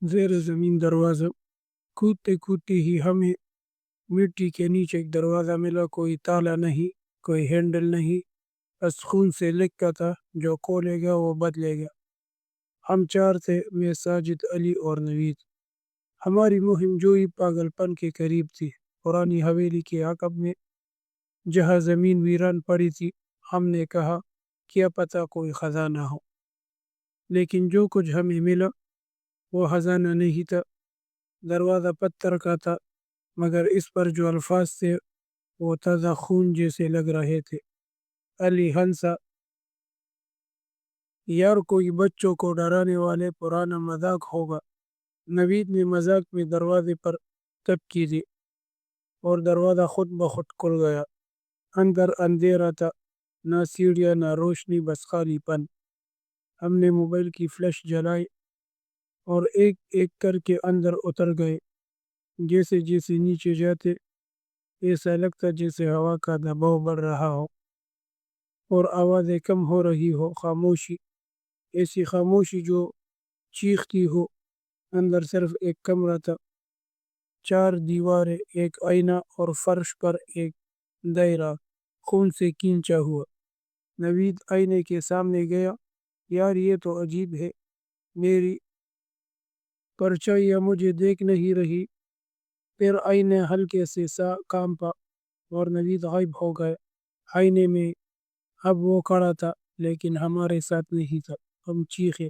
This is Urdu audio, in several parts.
زیر زمین دروازہ۔ کودتے کودتے ہی ہمیں مٹی کے نیچے ایک دروازہ ملا، کوئی تالا نہیں، کوئی ہینڈل نہیں، بس خون سے لکھا تھا جو کھولے گا وہ بدلے گا۔ ہم چار تھے، میں، ساجد، علی اور نوید۔ ہماری مہم جوئی پاگل پن کے قریب تھی۔ پرانی حویلی کے عقب میں جہاں زمین ویران پڑی تھی، ہم نے کہا کیا پتہ کوئی خزانہ ہو۔ لیکن جو کچھ ہمیں ملا وہ خزانہ نہیں تھا۔ دروازہ پتھر کا تھا، مگر اس پر جو الفاظ تھے وہ تازہ خون جیسے لگ رہے تھے۔ علی ہنسا، یار کوئی بچوں کو ڈرانے والے پرانا مذاق ہوگا۔ نوید نے مذاق میں دروازے پر تپ دی اور دروازہ خود بخود کھل گیا۔ اندر اندھیرا تھا، نہ سیڑھیاں نہ روشنی، بس خالی پن۔ ہم نے موبائل کی فلیش جلائی اور ایک ایک کر کے اندر اتر گئے۔ جیسے جیسے نیچے جاتے ایسا لگتا جیسے ہوا کا دباؤ بڑھ رہا ہو اور آوازیں کم ہو رہی ہو۔ خاموشی، ایسی خاموشی جو چیختی ہو۔ اندر صرف ایک کمرہ تھا، چار دیواریں، ایک آئینہ اور فرش پر ایک دائرہ خون سے کھینچا ہوا۔ نوید آئینے کے سامنے گیا۔ یار یہ تو عجیب ہے، میری پرچھائیاں مجھے دیکھ نہیں رہی۔ پھر آئینہ ہلکے سے سا کانپا اور نوید غائب ہو گیا۔ آئینے میں اب وہ کھڑا تھا لیکن ہمارے ساتھ نہیں تھا۔ ہم چیخے،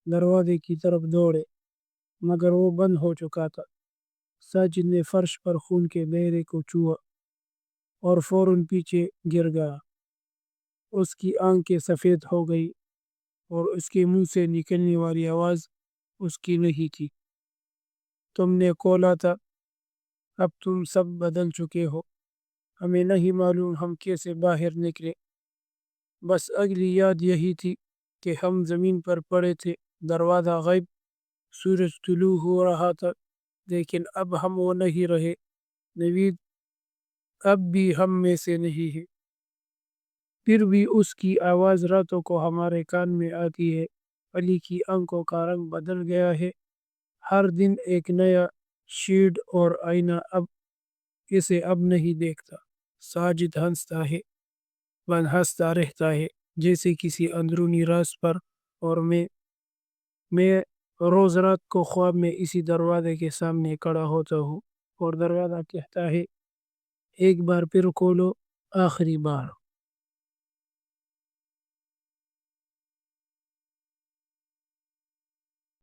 دروازے کی طرف دوڑے، مگر وہ بند ہو چکا تھا۔ ساجد نے فرش پر خون کے دائرے کو چھوا اور فوراً پیچھے گر گیا۔ اس کی آنکھیں سفید ہو گئی اور اس کے منہ سے نکلنے والی آواز اس کی نہیں تھی۔ تم نے کھولا تھا، اب تم سب بدل چکے ہو۔ ہمیں نہیں معلوم ہم کیسے باہر نکلے، بس اگلی یاد یہی تھی کہ ہم زمین پر پڑے تھے، دروازہ غائب، سورج طلوع ہو رہا تھا، لیکن اب ہم وہ نہیں رہے۔ نوید اب بھی ہم میں سے نہیں ہے، پھر بھی اس کی آواز راتوں کو ہمارے کان میں آتی ہے۔ علی کی آنکھوں کا رنگ بدل گیا ہے، ہر دن ایک نیا شیڈ اور آئینہ اب اسے اب نہیں دیکھتا۔ ساجد ہنستا ہے، ہنستا رہتا ہے جیسے کسی اندرونی راز پر، اور میں روز رات کو خواب میں اسی دروازے کے سامنے کھڑا ہوتا ہوں اور دروازہ کہتا ہے ایک بار پھر کھولو، آخری بار۔